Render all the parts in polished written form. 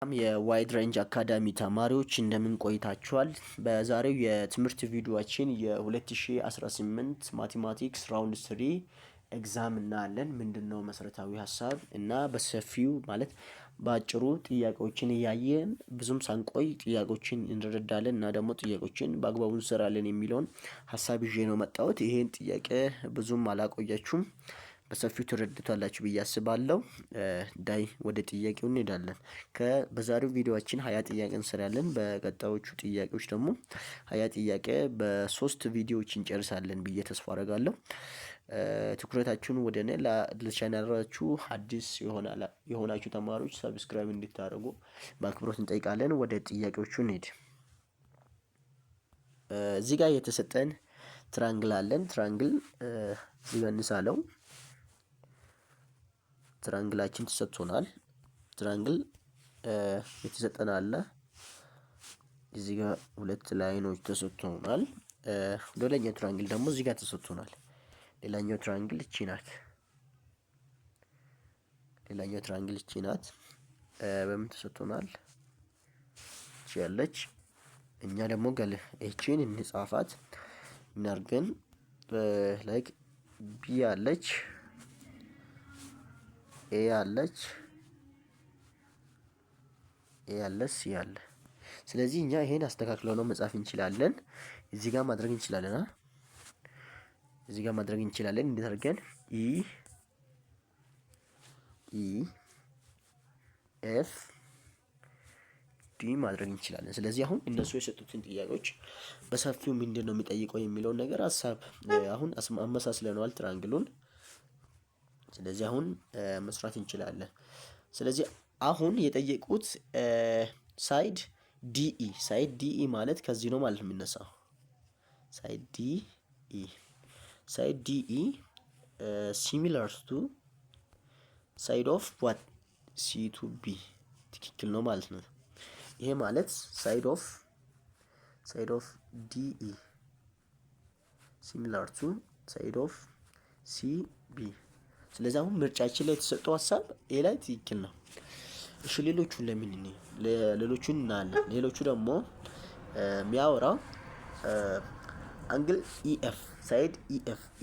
የዋይድ ሬንጅ አካዳሚ ተማሪዎች እንደምን ቆይታችኋል? በዛሬው የትምህርት ቪዲዮአችን የ2018 ማቴማቲክስ ራውንድ 3 ኤግዛም እናያለን። ምንድነው መሰረታዊ ሀሳብ እና በሰፊው ማለት በአጭሩ ጥያቄዎችን እያየን ብዙም ሳንቆይ ጥያቄዎችን እንረዳለን እና ደግሞ ጥያቄዎችን በአግባቡ እንሰራለን የሚለውን ሀሳብ ይዤ ነው መጣሁት። ይሄን ጥያቄ ብዙም አላቆያችሁም በሰፊው ትረዱታላችሁ ብዬ አስባለሁ። ዳይ ወደ ጥያቄው እንሄዳለን። በዛሬው ቪዲዮአችን 20 ጥያቄ እንሰራለን። በቀጣዮቹ ጥያቄዎች ደግሞ 20 ጥያቄ በ3 ቪዲዮዎች እንጨርሳለን ብዬ ተስፋ አደርጋለሁ። ትኩረታችሁን ወደ እኔ ለቻናላችሁ አዲስ የሆናችሁ ተማሪዎች ሰብስክራይብ እንድታደርጉ በአክብሮት እንጠይቃለን። ወደ ጥያቄዎቹ እንሂድ። እዚህ ጋር የተሰጠን ትራንግል አለን። ትራንግል ይበንሳለው ትራንግላችን ተሰጥቶናል። ትራንግል የተሰጠን አለ። እዚህ ጋር ሁለት ላይኖች ተሰጥቶናል። ሌላኛው ትራንግል ደግሞ እዚህ ጋር ተሰጥቶናል። ሌላኛው ትራንግል እቺ ናት። ሌላኛው ትራንግል እቺ ናት። በምን ተሰጥቶናል? እቺ ያለች እኛ ደግሞ እቺን እንጻፋት እናርገን ላይክ ቢ አለች ኤ አለች ሲ አለ። ስለዚህ እኛ ይሄን አስተካክለው ነው መጻፍ እንችላለን። እዚህ ጋር ማድረግ እንችላለን እዚህ ጋር ማድረግ እንችላለን። እንዴት አድርገን ኢ ኤፍ ዲ ማድረግ እንችላለን። ስለዚህ አሁን እነሱ የሰጡትን ጥያቄዎች በሰፊው ምንድነው የሚጠይቀው የሚለውን ነገር ሀሳብ አሁን አመሳስለነዋል ትራንግሉን። ስለዚህ አሁን መስራት እንችላለን። ስለዚህ አሁን የጠየቁት ሳይድ ዲኢ ማለት ከዚህ ነው ማለት ነው የሚነሳው። ሳይድ ዲኢ ሲሚላር ቱ ሳይድ ኦፍ ዋት ሲ ቱ ቢ ትክክል ነው ማለት ነው። ይሄ ማለት ሳይድ ኦፍ ዲኢ ሲሚላር ቱ ሳይድ ኦፍ ሲ ቢ። ስለዚህ አሁን ምርጫችን ላይ የተሰጠው ሀሳብ ኤ ላይ ትክክል ነው። እሺ ሌሎቹን ለምን ሌሎቹን እናያለን። ሌሎቹ ደግሞ የሚያወራው አንግል ኢኤፍ ሳይድ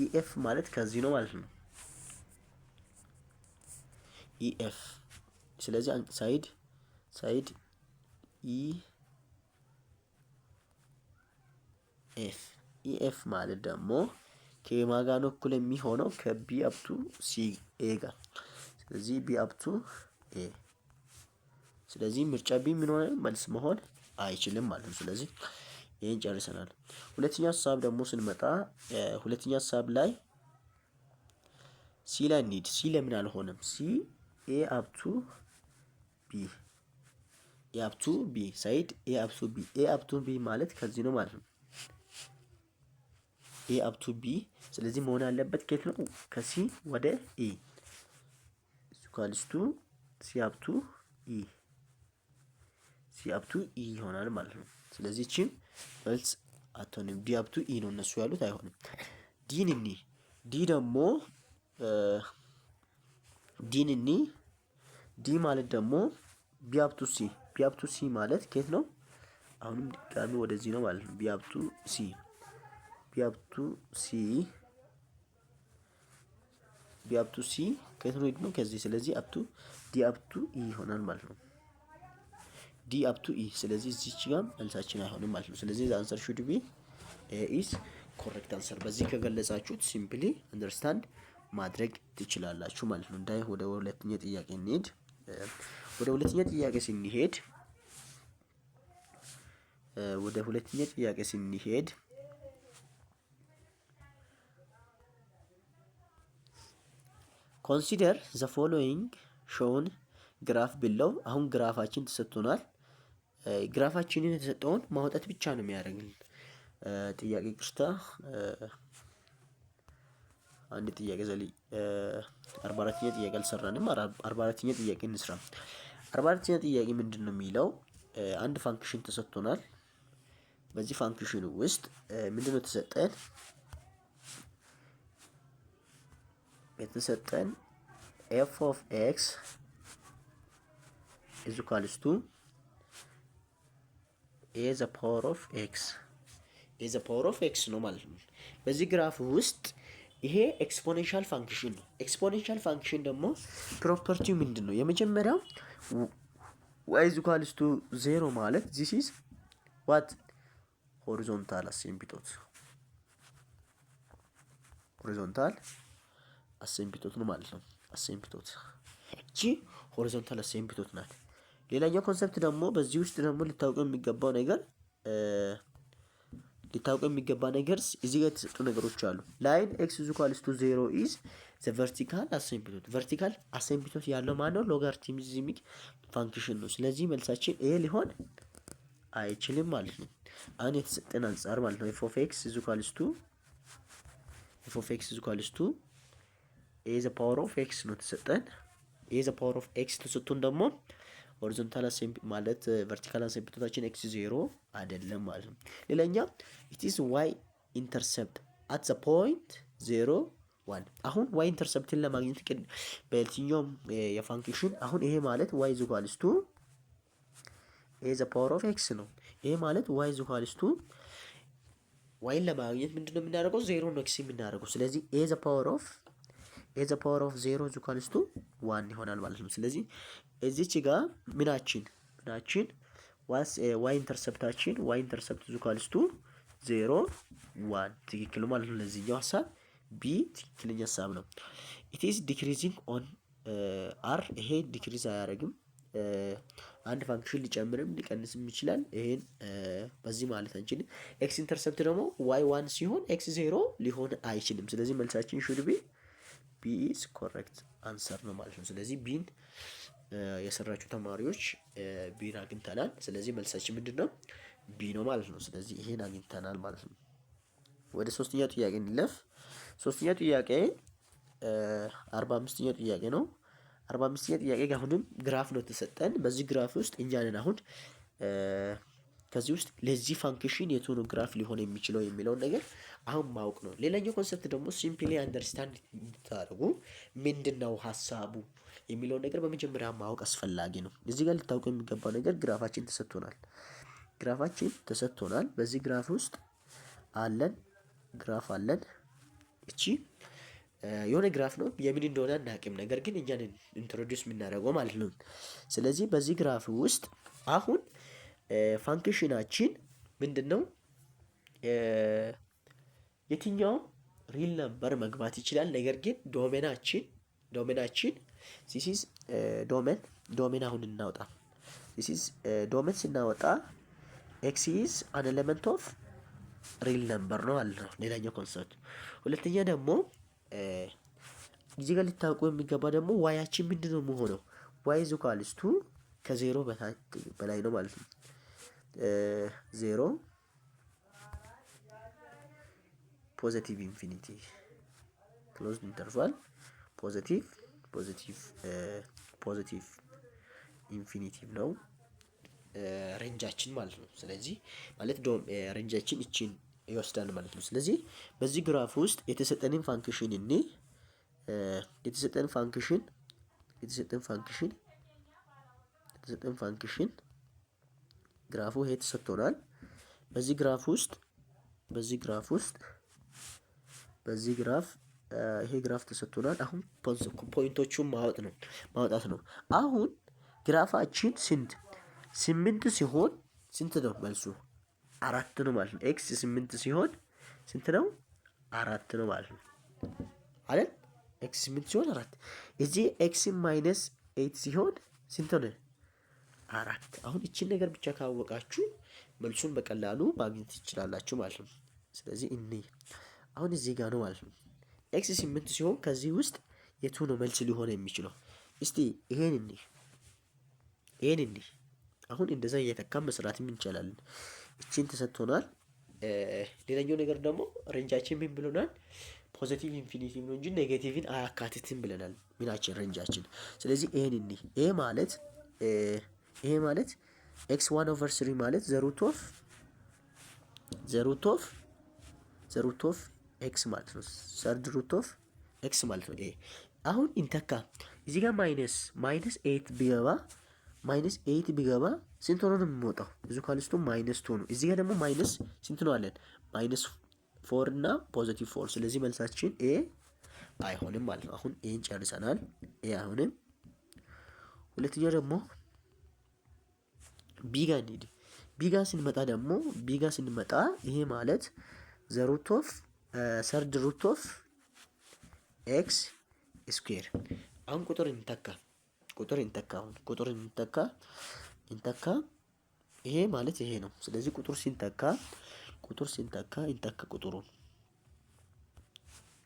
ኢኤፍ ማለት ከዚህ ነው ማለት ነው። ኢኤፍ ስለዚህ ሳይድ ኢኤፍ ማለት ደግሞ ከማጋ ነው እኩል የሚሆነው ከቢ አፕቱ ሲ ኤ ጋር። ስለዚህ ቢ አፕቱ ኤ ስለዚህ ምርጫ ቢ ምን ሆነ መልስ መሆን አይችልም ማለት ነው። ስለዚህ ይሄን ጨርሰናል። ሁለተኛ ሀሳብ ደግሞ ስንመጣ ሁለተኛ ሀሳብ ላይ ሲ ላይ እንሂድ። ሲ ለምን አልሆነም? ሲ ኤ አፕቱ ቢ ሳይድ ኤ አፕቱ ቢ ማለት ከዚህ ነው ማለት ነው። ኤ አፕቱ ቢ ስለዚህ መሆን ያለበት ከየት ነው? ከሲ ወደ ኤ ኢኳልስ ቱ ሲ አፕቱ ኢ ይሆናል ማለት ነው። ስለዚህ እቺን መልስ አትሆንም። ዲ አፕቱ ኢ ነው እነሱ ያሉት አይሆንም። ዲ ደግሞ ዲ ማለት ደግሞ ቢ አፕቱ ሲ ማለት ከየት ነው? አሁንም ድጋሚ ወደዚህ ነው ማለት ነው። ቢ አፕቱ ሲ ከየት ነው? ከዚህ ስለዚህ አፕቱ ዲ አፕቱ ኢ ይሆናል ማለት ነው። ዲ አፕቱ ኢ ስለዚህ እዚች ጋር መልሳችን አይሆንም ማለት ነው። ስለዚህ the answer should be A is correct answer። በዚህ ከገለጻችሁት ሲምፕሊ አንደርስታንድ ማድረግ ትችላላችሁ ማለት ነው። እንዳይ ወደ ሁለተኛ ጥያቄ እንሂድ። ወደ ሁለተኛ ጥያቄ ስንሄድ ኮንሲደር ዘ ፎሎዊንግ ሾውን ግራፍ ቢለው። አሁን ግራፋችን ተሰጥቶናል። ግራፋችንን የተሰጠውን ማውጣት ብቻ ነው የሚያደርግልን። ጥያቄ ቅርታ አንድ ጥያቄ ዘልይ 44ኛ ጥያቄ አልሰራንም። 44ኛ ጥያቄ እንስራ። 44ኛ ጥያቄ ምንድነው የሚለው? አንድ ፋንክሽን ተሰጥቶናል። በዚህ ፋንክሽን ውስጥ ምንድነው የተሰጠን ኤፍ ኦፍ ኤክስ ኢዝ ኢኳልስ ቱ ኤ ዘ ፓወር ኦፍ ኤክስ ኤ ዘ ፓወር ኦፍ ኤክስ ነው ማለት ነው። በዚህ ግራፍ ውስጥ ይሄ ኤክስፖኔንሻል ፋንክሽን ነው። ኤክስፖኔንሻል ፋንክሽን ደግሞ ፕሮፐርቲው ምንድን ነው? የመጀመሪያው ዋይ ኢዝ ኢኳልስ ቱ 0 ማለት ዚስ ኢዝ ዋት ሆሪዞንታል አሲምፕቶት ሆሪዞንታል አሲምፕቶት ነው ማለት ነው። አሲምፕቶት እቺ ሆሪዞንታል አሲምፕቶት ናት። ሌላኛው ኮንሰፕት ደግሞ በዚህ ውስጥ ደግሞ ሊታወቀው የሚገባ ነገር እዚህ ጋር የተሰጡ ነገሮች አሉ። ላይን ኤክስ ኢዝ ኢኳልስ ቱ 0 ኢዝ ዘ ቨርቲካል አሲምፕቶት። ቨርቲካል አሲምፕቶት ያለው ማነው? ሎጋሪትሚክ ፋንክሽን ነው። ስለዚህ መልሳችን ኤ ሊሆን አይችልም ማለት ነው። አሁን የተሰጠን አንጻር ማለት ነው ኤፍ ኦፍ ኤክስ ኢዝ ኢኳልስ ቱ ኤ ዘ ፓወር ኦፍ ኤክስ ነው ተሰጠን። ኤ ዘ ፓወር ኦፍ ኤክስ ተሰጥቶን ደግሞ ሆሪዞንታል ማለት ቨርቲካል አሲምፕቶታችን ኤክስ 0 አይደለም ማለት ነው። ሌላኛ ኢት ኢዝ ዋይ ኢንተርሰፕት አት ዘ ፖይንት 0 1። አሁን ዋይ ኢንተርሰፕትን ለማግኘት በየትኛውም የፋንክሽን አሁን ይሄ ማለት ዋይ ኢዝ ኢኳልስ ቱ ኤ ዘ ፓወር ኦፍ ኤክስ ነው። ይሄ ማለት ዋይ ኢዝ ኢኳልስ ቱ ዋይን ለማግኘት ምንድነው የምናደርገው? 0 ነው ኤክስ የምናደርገው። ስለዚህ ኤ ዘ ፓወር ኦፍ 0 ኢዝ ኢኳልስ ቱ 1 ይሆናል ማለት ነው። ስለዚህ እዚች ጋር ምናችን ዋይ ኢንተርሰፕታችን ዋይ ኢንተርሰፕት ኢዝ ኢኳልስ ቱ 0 1 ትክክል ማለት ነው። ለዚህኛው ሐሳብ ቢ ትክክለኛ ሐሳብ ነው። ኢት ኢዝ ዲክሪዚንግ ኦን አር። ይሄ ዲክሪዝ አያደርግም። አንድ ፋንክሽን ሊጨምርም ሊቀንስም ይችላል። ይሄን በዚህ ማለት አንችልም። ኤክስ ኢንተርሰፕት ደግሞ ዋይ 1 ሲሆን ኤክስ 0 ሊሆን አይችልም። ስለዚህ መልሳችን ሹድ ቢ ኢዝ ኮሬክት አንሰር ነው ማለት ነው። ስለዚህ ቢን የሰራችሁ ተማሪዎች ቢን አግኝተናል። ስለዚህ መልሳችን ምንድነው? ቢ ነው ማለት ነው። ስለዚህ ይሄን አግኝተናል ማለት ነው። ወደ ሶስተኛው ጥያቄ እንለፍ። ሶስተኛው ጥያቄ 45ኛው ጥያቄ ነው። 45ኛው ጥያቄ አሁንም ግራፍ ነው ተሰጠን። በዚህ ግራፍ ውስጥ እኛንን አሁን ከዚህ ውስጥ ለዚህ ፋንክሽን የቱ ነው ግራፍ ሊሆን የሚችለው የሚለውን ነገር አሁን ማወቅ ነው። ሌላኛው ኮንሰፕት ደግሞ ሲምፕሊ አንደርስታንድ እንድታደርጉ ምንድነው ሐሳቡ የሚለውን ነገር በመጀመሪያ ማወቅ አስፈላጊ ነው። እዚህ ጋር ልታውቁ የሚገባው ነገር ግራፋችን ተሰጥቶናል። በዚህ ግራፍ ውስጥ ግራፍ አለን። እቺ የሆነ ግራፍ ነው የምን እንደሆነ አናውቅም፣ ነገር ግን እኛን ኢንትሮዲዩስ የምናደርገው ማለት ነው። ስለዚህ በዚህ ግራፍ ውስጥ አሁን ፋንክሽናችን ምንድነው? የትኛውም ሪል ነምበር መግባት ይችላል። ነገር ግን ዶሜናችን this is ዶሜን አሁን እናውጣ። this is ዶሜን ስናወጣ x is an element of ሪል ነምበር ነው አለ ነው ሌላኛው ኮንሰፕት። ሁለተኛ ደግሞ እዚህ ጋር ሊታወቁ የሚገባ ደግሞ ዋያችን ምንድነው መሆነው? y is equals to ከ0 በላይ ነው ማለት ነው። 0 ፖዚቲቭ ኢንፊኒቲ ክሎዝድ ኢንተርቫል ፖዚቲቭ ኢንፊኒቲቭ ነው ሬንጃችን ማለት ነው። ስለዚህ ማለት ሬንጃችን እቺን ይወስዳል ማለት ነው። ስለዚህ በዚህ ግራፍ ውስጥ የተሰጠን ፋንክሽን ግራፉ ይሄ ተሰጥቶናል። በዚህ ግራፍ ተሰጥቶናል። አሁን ፖይንቶቹን ማውጣት ነው። አሁን ግራፋችን 8 ሲሆን ስንት ነው መልሱ? 4 ነው ማለት ነው። ኤክስ 8 ሲሆን ስንት ነው? 4 ነው ማለት ነው አይደል? ኤክስ 8 ሲሆን 4። እዚህ ኤክስ ማይነስ 8 ሲሆን ስንት ነው? 4። አሁን እቺን ነገር ብቻ ካወቃችሁ መልሱን በቀላሉ ማግኘት ትችላላችሁ ማለት ነው። ስለዚህ አሁን እዚህ ጋር ነው ማለት ነው። ኤክስ 8 ሲሆን ከዚህ ውስጥ የቱ ነው መልስ ሊሆን የሚችለው? እስቲ ይሄን አሁን እንደዛ እየተካም መስራትም እንችላለን። እቺን ተሰጥቶናል። ሌላኛው ነገር ደግሞ ሬንጃችን ምን ብሎናል? ፖዚቲቭ ኢንፊኒቲቭ ነው እንጂ ኔጌቲቭን አያካትትም ብለናል ምናችን ሬንጃችን። ስለዚህ ይሄ ማለት x1/3 ማለት ዘ ሩት ኦፍ ኤክስ ማለት ነው። ሰርድ ሩት ኦፍ ኤክስ ማለት ነው። ይሄ አሁን እንተካ። እዚህ ጋር ማይነስ 8 ቢገባ ማይነስ 8 ቢገባ ስንት ሆኖ ነው የሚወጣው? ብዙ ካልስቱ ማይነስ 2 ነው። እዚህ ጋር ደግሞ ማይነስ ስንት ነው አለን? ማይነስ 4 እና ፖዚቲቭ 4። ስለዚህ መልሳችን ኤ አይሆንም ማለት ነው። አሁን ኤን ጨርሰናል። ኤ አይሆንም። ሁለተኛው ደግሞ ቢጋ እንሂድ። ቢጋ ስንመጣ ይሄ ማለት ዘ ሩት ኦፍ ሰርድ ሩት ኦፍ ኤክስ ስኩዌር። አሁን ቁጥር እንተካ ይሄ ማለት ይሄ ነው። ስለዚህ ቁጥር ሲንተካ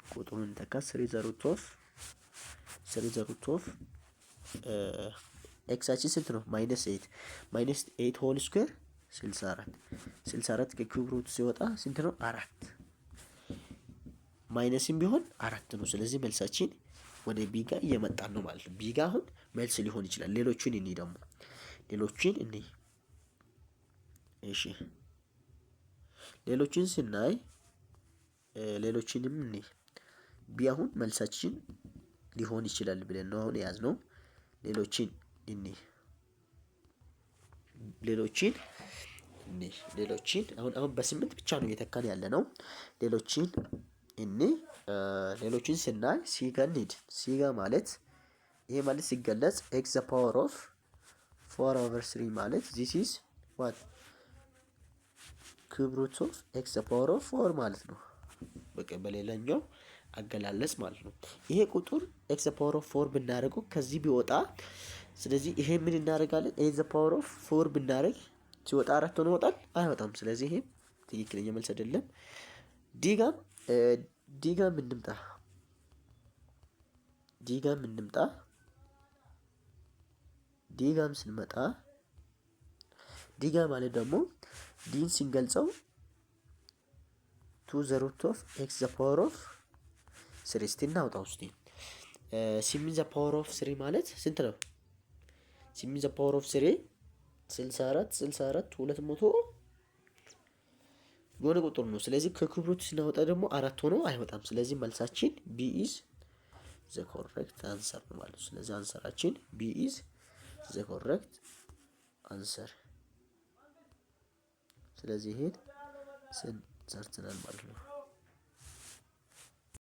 ቁጥሩን እንተካ 3 ዘ ሩት ኦፍ ኤክሳችን ስንት ነው? ማይነስ 8 ሆል ስኩዌር 64 ከኪዩብ ሩት ሲወጣ ስንት ነው? 4 ማይነስም ቢሆን 4 ነው። ስለዚህ መልሳችን ወደ ቢጋ እየመጣን ነው ማለት ነው። ቢጋ አሁን መልስ ሊሆን ይችላል። ሌሎችን እሺ ሌሎችን ስናይ ሌሎችንም ቢ አሁን መልሳችን ሊሆን ይችላል ብለን ነው አሁን የያዝነው። ሌሎችን አሁን በ8 ብቻ ነው እየተካን ያለ ነው። ሌሎችን ስናይ ሲጋ እንሂድ። ሲጋ ማለት ይሄ ማለት ሲገለጽ x the power of 4/3 ማለት this is what cube root of x the power of 4 ማለት ነው። በቃ በሌላኛው አገላለጽ ማለት ነው። ይሄ ቁጥር x the power of 4 ብናደርገው ከዚህ ቢወጣ፣ ስለዚህ ይሄ ምን እናደርጋለን? a the power of 4 ብናደርግ ሲወጣ 4 ሆኖ ይወጣል? አይወጣም። ስለዚህ ይሄ ትክክለኛ መልስ አይደለም። ዲጋም እንምጣ። ዲጋም ስንመጣ ዲጋ ማለት ደግሞ ዲን ሲንገልጸው ቱ ዘ ሩት ኦፍ ኤክስ ዘ ፓወር ኦፍ 3 እስቲ እናውጣው እስቲ። 8 ዘ ፓወር ኦፍ 3 ማለት ስንት ነው? 8 ዘ ፓወር ኦፍ 3 64 200 የሆነ ቁጥር ነው። ስለዚህ ከኪዩብ ሩት ስናወጣ ደግሞ 4 ሆኖ አይወጣም። ስለዚህ መልሳችን ቢ ኢዝ ዘ ኮሬክት አንሰር ነው ማለት ነው። ስለዚህ አንሰራችን ቢ ኢዝ ዘ ኮሬክት አንሰር። ስለዚህ ይሄን ሰርተናል ማለት ነው።